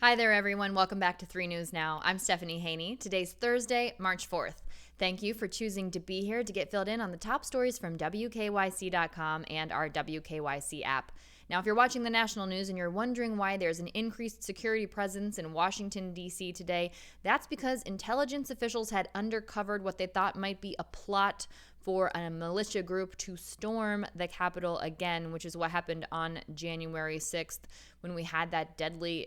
Hi there, everyone. Welcome back to 3 News Now. I'm Stephanie Haney. Today's Thursday, March 4th. Thank you for choosing to be here to get filled in on the top stories from WKYC.com and our WKYC app. Now, if you're watching the national news and you're wondering why there's an increased security presence in Washington, D.C. today, that's because intelligence officials had uncovered what they thought might be a plot for a militia group to storm the Capitol again, which is what happened on January 6th when we had that deadly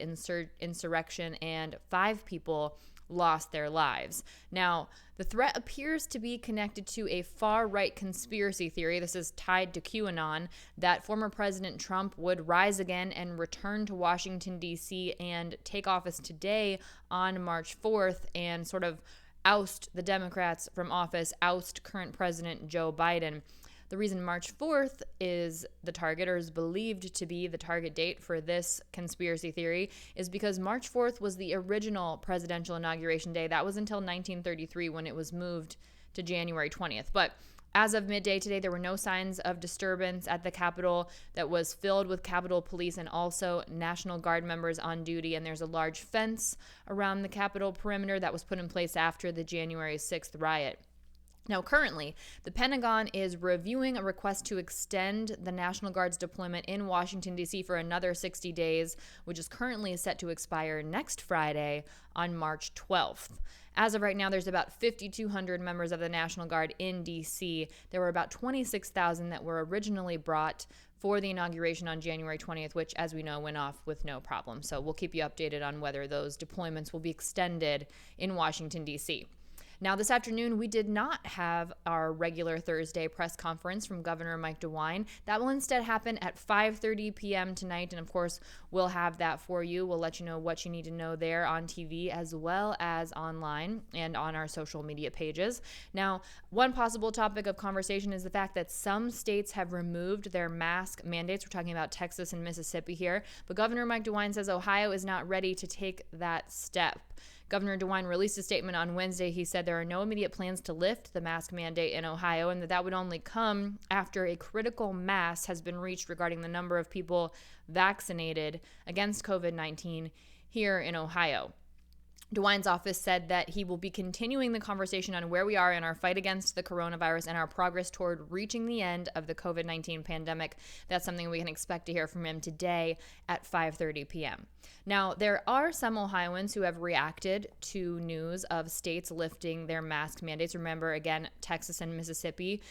insurrection and 5 people lost their lives. Now, the threat appears to be connected to a far-right conspiracy theory. This is tied to QAnon, that former President Trump would rise again and return to Washington, D.C. and take office today on March 4th and sort of oust the Democrats from office, oust current President Joe Biden. The reason March 4th is the target, or is believed to be the target date for this conspiracy theory, is because March 4th was the original presidential inauguration day. That was until 1933 when it was moved to January 20th. But as of midday today, there were no signs of disturbance at the Capitol that was filled with Capitol Police and also National Guard members on duty. And there's a large fence around the Capitol perimeter that was put in place after the January 6th riot. Now, currently, the Pentagon is reviewing a request to extend the National Guard's deployment in Washington, D.C. for another 60 days, which is currently set to expire next Friday on March 12th. As of right now, there's about 5,200 members of the National Guard in D.C. There were about 26,000 that were originally brought for the inauguration on January 20th, which, as we know, went off with no problem. So we'll keep you updated on whether those deployments will be extended in Washington, D.C. Now, this afternoon, we did not have our regular Thursday press conference from Governor Mike DeWine. That will instead happen at 5:30 p.m. tonight, and of course, we'll have that for you. We'll let you know what you need to know there on TV as well as online and on our social media pages. Now, one possible topic of conversation is the fact that some states have removed their mask mandates. We're talking about Texas and Mississippi here, but Governor Mike DeWine says Ohio is not ready to take that step. Governor DeWine released a statement on Wednesday. He said there are no immediate plans to lift the mask mandate in Ohio and that would only come after a critical mass has been reached regarding the number of people vaccinated against COVID-19 here in Ohio. DeWine's office said that he will be continuing the conversation on where we are in our fight against the coronavirus and our progress toward reaching the end of the COVID-19 pandemic. That's something we can expect to hear from him today at 5:30 p.m. Now, there are some Ohioans who have reacted to news of states lifting their mask mandates. Remember, again, Texas and Mississippi,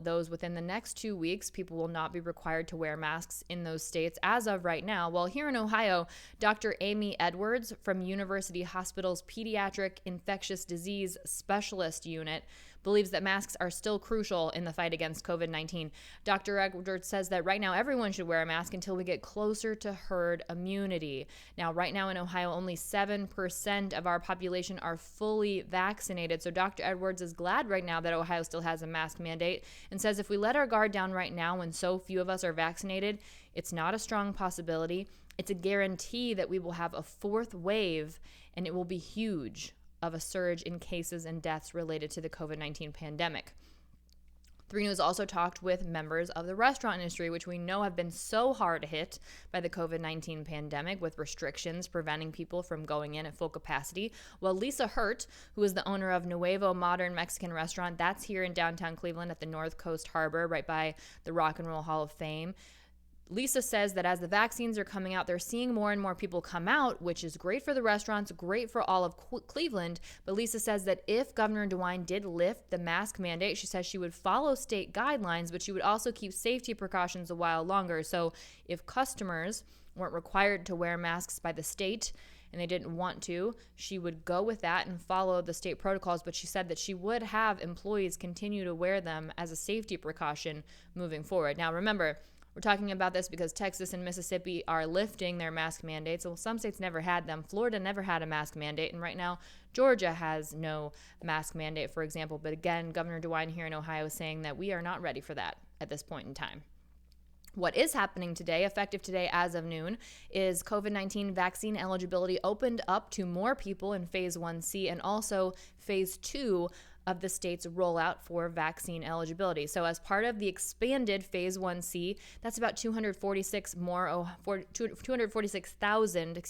those within the next 2 weeks, people will not be required to wear masks in those states as of right now. Well, here in Ohio, Dr. Amy Edwards from University Hospital's Pediatric Infectious Disease Specialist Unit believes that masks are still crucial in the fight against COVID-19. Dr. Edwards says that right now everyone should wear a mask until we get closer to herd immunity. Now, right now in Ohio, only 7% of our population are fully vaccinated. So Dr. Edwards is glad right now that Ohio still has a mask mandate and says if we let our guard down right now when so few of us are vaccinated, it's not a strong possibility. It's a guarantee that we will have a 4th wave, and it will be huge of a surge in cases and deaths related to the COVID-19 pandemic. 3 News also talked with members of the restaurant industry, which we know have been so hard hit by the COVID-19 pandemic with restrictions preventing people from going in at full capacity. Well, Lisa Hurt, who is the owner of Nuevo Modern Mexican Restaurant, that's here in downtown Cleveland at the North Coast Harbor, right by the Rock and Roll Hall of Fame. Lisa says that as the vaccines are coming out, they're seeing more and more people come out, which is great for the restaurants, great for all of Cleveland. But Lisa says that if Governor DeWine did lift the mask mandate, she says she would follow state guidelines, but she would also keep safety precautions a while longer. So if customers weren't required to wear masks by the state and they didn't want to, she would go with that and follow the state protocols. But she said that she would have employees continue to wear them as a safety precaution moving forward. Now, remember, we're talking about this because Texas and Mississippi are lifting their mask mandates. Well, some states never had them. Florida never had a mask mandate. And right now, Georgia has no mask mandate, for example. But again, Governor DeWine here in Ohio is saying that we are not ready for that at this point in time. What is happening today, effective today as of noon, is COVID-19 vaccine eligibility opened up to more people in Phase 1C and also Phase 2 of the state's rollout for vaccine eligibility. So as part of the expanded Phase 1C, that's about 246,000,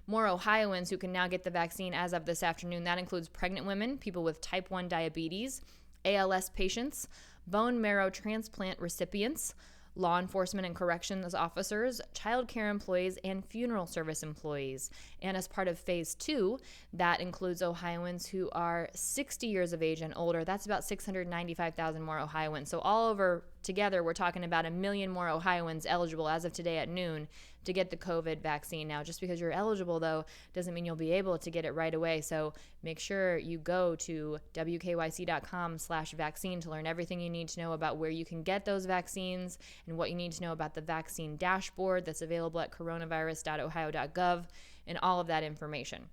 more Ohioans who can now get the vaccine as of this afternoon. That includes pregnant women, people with type 1 diabetes, ALS patients, bone marrow transplant recipients, law enforcement and corrections officers, child care employees, and funeral service employees. And as part of Phase 2, that includes Ohioans who are 60 years of age and older. That's about 695,000 more Ohioans. So all over together, we're talking about 1 million more Ohioans eligible as of today at noon to get the COVID vaccine. Now, just because you're eligible, though, doesn't mean you'll be able to get it right away. So make sure you go to wkyc.com/vaccine to learn everything you need to know about where you can get those vaccines and what you need to know about the vaccine dashboard that's available at coronavirus.ohio.gov and all of that information.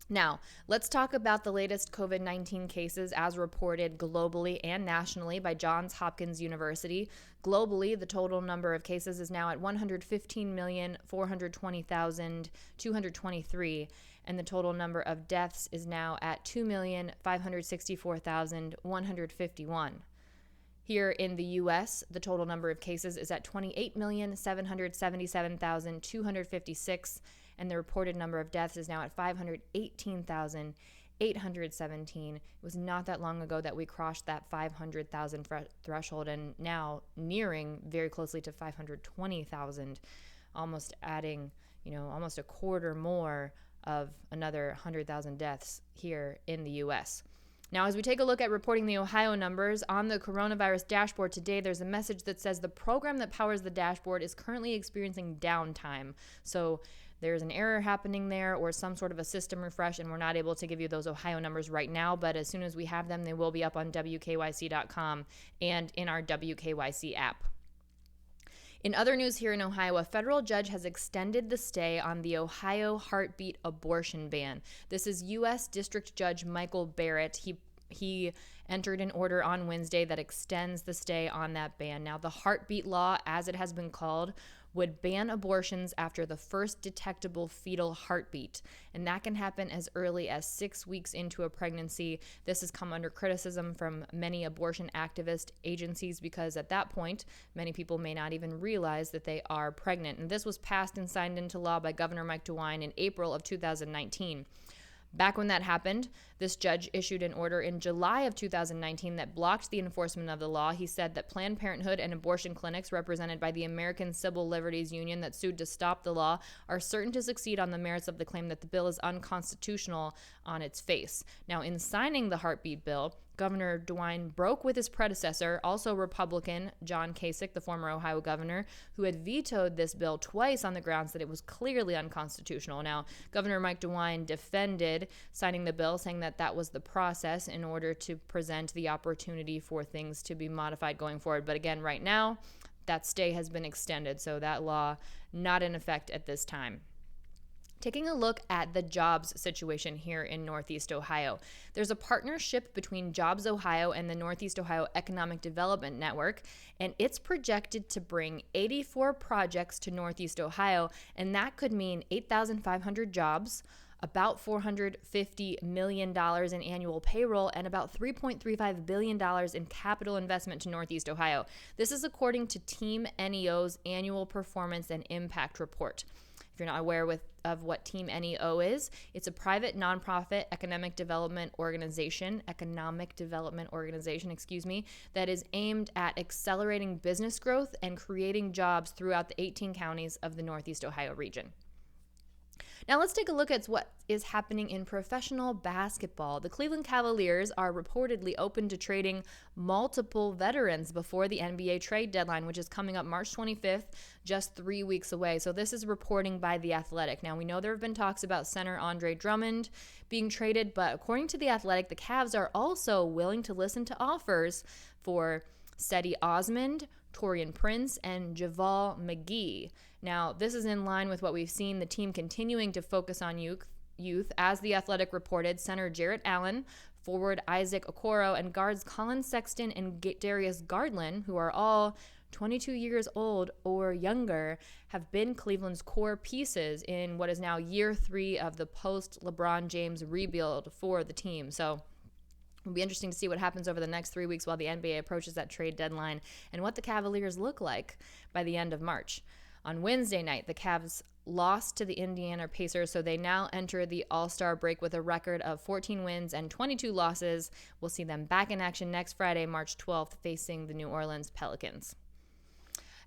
Now, let's talk about the latest COVID-19 cases as reported globally and nationally by Johns Hopkins University. Globally, the total number of cases is now at 115,420,223, and the total number of deaths is now at 2,564,151. Here in the U.S., the total number of cases is at 28,777,256, and the reported number of deaths is now at 518,817. It was not that long ago that we crossed that 500,000 threshold, and now nearing very closely to 520,000, almost adding, almost a quarter more of another 100,000 deaths here in the U.S. Now, as we take a look at reporting the Ohio numbers on the coronavirus dashboard today, there's a message that says the program that powers the dashboard is currently experiencing downtime. So there's an error happening there or some sort of a system refresh, and we're not able to give you those Ohio numbers right now, but as soon as we have them, they will be up on wkyc.com and in our WKYC app. In other news here in Ohio, a federal judge has extended the stay on the Ohio heartbeat abortion ban. This is U.S. District Judge Michael Barrett. He entered an order on Wednesday that extends the stay on that ban. Now, the heartbeat law, as it has been called, would ban abortions after the first detectable fetal heartbeat, and that can happen as early as 6 weeks into a pregnancy. This has come under criticism from many abortion activist agencies because at that point, many people may not even realize that they are pregnant. And this was passed and signed into law by Governor Mike DeWine in April of 2019. Back when that happened, this judge issued an order in July of 2019 that blocked the enforcement of the law. He said that Planned Parenthood and abortion clinics represented by the American Civil Liberties Union that sued to stop the law are certain to succeed on the merits of the claim that the bill is unconstitutional on its face. Now, in signing the heartbeat bill, Governor DeWine broke with his predecessor, also Republican, John Kasich, the former Ohio governor, who had vetoed this bill twice on the grounds that it was clearly unconstitutional. Now, Governor Mike DeWine defended signing the bill, saying that that was the process in order to present the opportunity for things to be modified going forward. But again, right now, that stay has been extended, so that law not in effect at this time. Taking a look at the jobs situation here in Northeast Ohio. There's a partnership between Jobs Ohio and the Northeast Ohio Economic Development Network, and it's projected to bring 84 projects to Northeast Ohio, and that could mean 8,500 jobs, about $450 million in annual payroll, and about $3.35 billion in capital investment to Northeast Ohio. This is according to Team NEO's annual performance and impact report. If you're not aware of what Team NEO is, it's a private nonprofit economic development organization, that is aimed at accelerating business growth and creating jobs throughout the 18 counties of the Northeast Ohio region. Now let's take a look at what is happening in professional basketball. The Cleveland Cavaliers are reportedly open to trading multiple veterans before the NBA trade deadline, which is coming up March 25th, just 3 weeks away. So this is reporting by The Athletic. Now we know there have been talks about center Andre Drummond being traded, but according to The Athletic, the Cavs are also willing to listen to offers for Cedi Osmond, Taurean Prince, and Javal McGee. Now, this is in line with what we've seen, the team continuing to focus on youth. As The Athletic reported, center Jarrett Allen, forward Isaac Okoro, and guards Colin Sexton and Darius Garland, who are all 22 years old or younger, have been Cleveland's core pieces in what is now year 3 of the post-LeBron James rebuild for the team. So It'll be interesting to see what happens over the next 3 weeks while the NBA approaches that trade deadline and what the Cavaliers look like by the end of March. On Wednesday night, the Cavs lost to the Indiana Pacers, so they now enter the All-Star break with a record of 14 wins and 22 losses. We'll see them back in action next Friday, March 12th, facing the New Orleans Pelicans.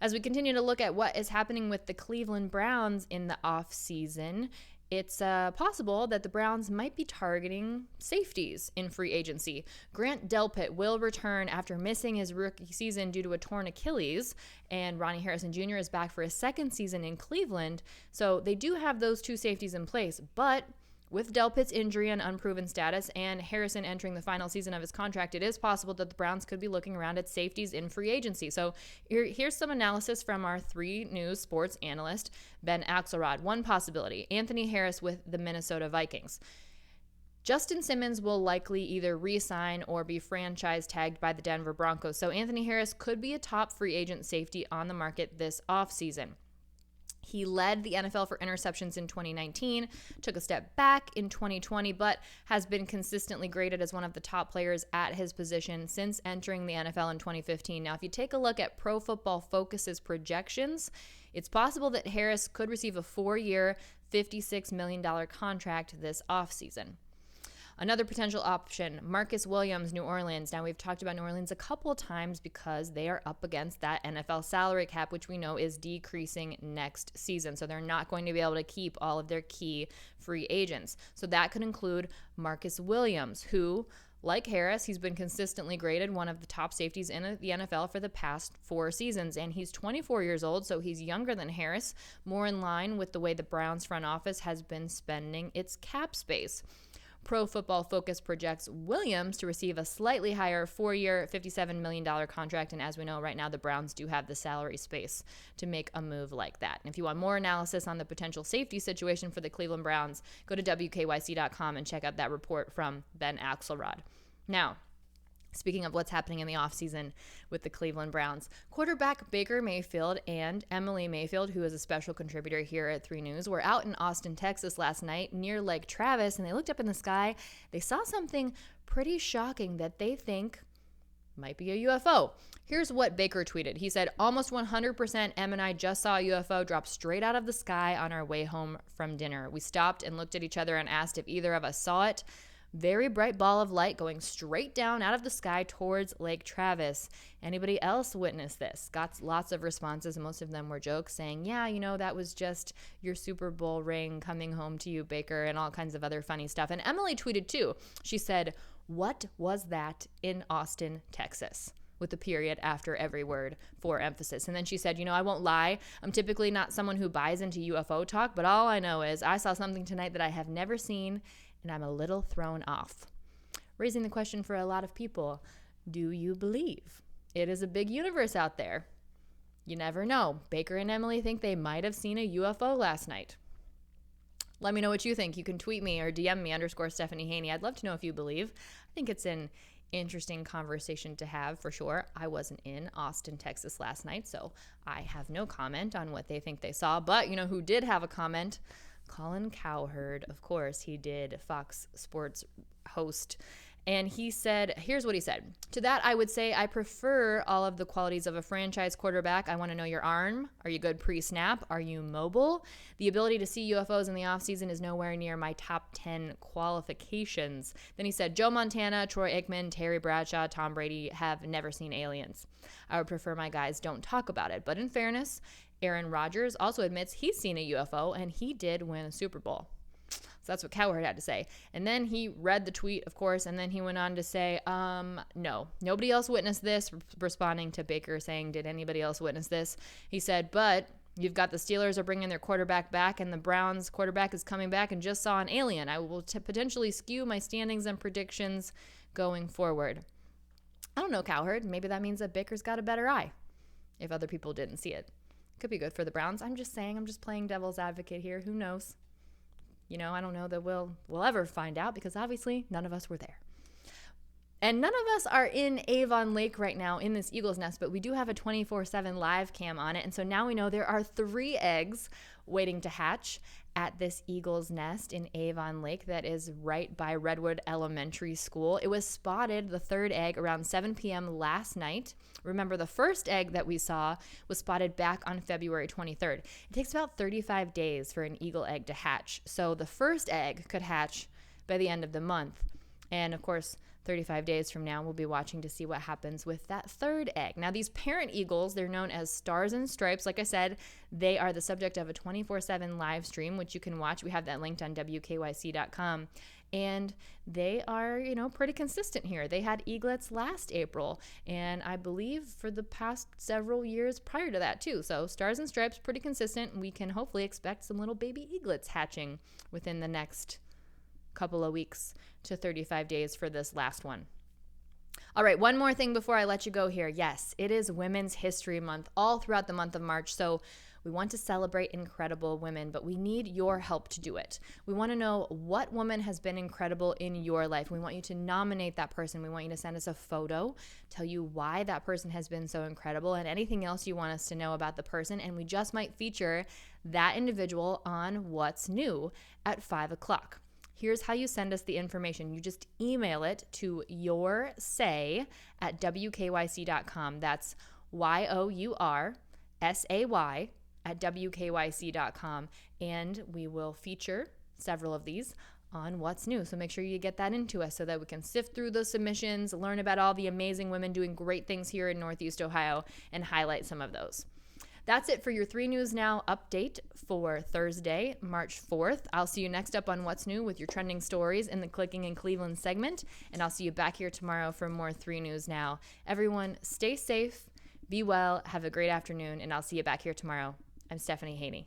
As we continue to look at what is happening with the Cleveland Browns in the offseason, it's possible that the Browns might be targeting safeties in free agency. Grant Delpit will return after missing his rookie season due to a torn Achilles, and Ronnie Harrison Jr. is back for his second season in Cleveland. So they do have those two safeties in place, but with Delpit's injury and unproven status and Harrison entering the final season of his contract, it is possible that the Browns could be looking around at safeties in free agency. So here's some analysis from our 3 News sports analyst, Ben Axelrod. One possibility, Anthony Harris with the Minnesota Vikings. Justin Simmons will likely either re-sign or be franchise tagged by the Denver Broncos. So Anthony Harris could be a top free agent safety on the market this offseason. He led the NFL for interceptions in 2019, took a step back in 2020, but has been consistently graded as one of the top players at his position since entering the NFL in 2015. Now, if you take a look at Pro Football Focus's projections, it's possible that Harris could receive a 4-year, $56 million contract this offseason. Another potential option, Marcus Williams, New Orleans. Now, we've talked about New Orleans a couple of times because they are up against that NFL salary cap, which we know is decreasing next season. So they're not going to be able to keep all of their key free agents. So that could include Marcus Williams, who, like Harris, he's been consistently graded one of the top safeties in the NFL for the past 4 seasons. And he's 24 years old, so he's younger than Harris, more in line with the way the Browns front office has been spending its cap space. Pro Football Focus projects Williams to receive a slightly higher 4-year, $57 million contract. And as we know right now, the Browns do have the salary space to make a move like that. And if you want more analysis on the potential safety situation for the Cleveland Browns, go to WKYC.com and check out that report from Ben Axelrod. Now, speaking of what's happening in the offseason with the Cleveland Browns, quarterback Baker Mayfield and Emily Mayfield, who is a special contributor here at 3 News, were out in Austin, Texas last night near Lake Travis, and they looked up in the sky. They saw something pretty shocking that they think might be a UFO. Here's what Baker tweeted. He said, "Almost 100% Em and I just saw a UFO drop straight out of the sky on our way home from dinner. We stopped and looked at each other and asked if either of us saw it. Very bright ball of light going straight down out of the sky towards Lake Travis. Anybody else witness this?" Got lots of responses, and most of them were jokes saying, "Yeah, that was just your Super Bowl ring coming home to you, Baker," and all kinds of other funny stuff. And Emily tweeted too. She said, "What was that in Austin, Texas?" with a period after every word for emphasis. And then she said, "I won't lie. I'm typically not someone who buys into UFO talk, but all I know is I saw something tonight that I have never seen, and I'm a little thrown off." Raising the question for a lot of people, do you believe? It is a big universe out there. You never know. Baker and Emily think they might have seen a UFO last night. Let me know what you think. You can tweet me or DM me _Stephanie Haney. I'd love to know if you believe. I think it's an interesting conversation to have for sure. I wasn't in Austin, Texas last night, so I have no comment on what they think they saw. But who did have a comment? Colin Cowherd, of course. He did, Fox Sports host. And he said, here's what he said. "To that, I would say I prefer all of the qualities of a franchise quarterback. I want to know your arm. Are you good pre-snap? Are you mobile? The ability to see UFOs in the offseason is nowhere near my top 10 qualifications." Then he said, "Joe Montana, Troy Aikman, Terry Bradshaw, Tom Brady have never seen aliens. I would prefer my guys don't talk about it. But in fairness, Aaron Rodgers also admits he's seen a UFO, and he did win a Super Bowl." So that's what Cowherd had to say. And then he read the tweet, of course, and then he went on to say, no, nobody else witnessed this, responding to Baker saying, "Did anybody else witness this?" He said, "But you've got the Steelers are bringing their quarterback back, and the Browns quarterback is coming back and just saw an alien. I will potentially skew my standings and predictions going forward." I don't know, Cowherd. Maybe that means that Baker's got a better eye if other people didn't see it. Could be good for the Browns. I'm just saying, I'm just playing devil's advocate here. Who knows? I don't know that we'll ever find out because obviously none of us were there. And none of us are in Avon Lake right now in this eagle's nest, but we do have a 24/7 live cam on it. And so now we know there are 3 eggs waiting to hatch. at this eagle's nest in Avon Lake that is right by Redwood Elementary School. It was spotted, the third egg, around 7 p.m. last night. Remember, the first egg that we saw was spotted back on February 23rd. It takes about 35 days for an eagle egg to hatch. So the first egg could hatch by the end of the month. And of course, 35 days from now, we'll be watching to see what happens with that third egg. Now, these parent eagles, they're known as Stars and Stripes. Like I said, they are the subject of a 24/7 live stream, which you can watch. We have that linked on WKYC.com. And they are, pretty consistent here. They had eaglets last April, and I believe for the past several years prior to that, too. So Stars and Stripes, pretty consistent. We can hopefully expect some little baby eaglets hatching within the next couple of weeks to 35 days for this last one. All right, one more thing before I let you go here. Yes, it is Women's History Month all throughout the month of March, so we want to celebrate incredible women, but we need your help to do it. We want to know what woman has been incredible in your life. We want you to nominate that person. We want you to send us a photo, tell you why that person has been so incredible, and anything else you want us to know about the person, and we just might feature that individual on What's New at 5 o'clock. Here's how you send us the information. You just email it to yoursay@wkyc.com. That's yoursay@wkyc.com. And we will feature several of these on What's New. So make sure you get that into us so that we can sift through those submissions, learn about all the amazing women doing great things here in Northeast Ohio, and highlight some of those. That's it for your 3 News Now update for Thursday, March 4th. I'll see you next up on What's New with your trending stories in the Clicking in Cleveland segment, and I'll see you back here tomorrow for more 3 News Now. Everyone, stay safe, be well, have a great afternoon, and I'll see you back here tomorrow. I'm Stephanie Haney.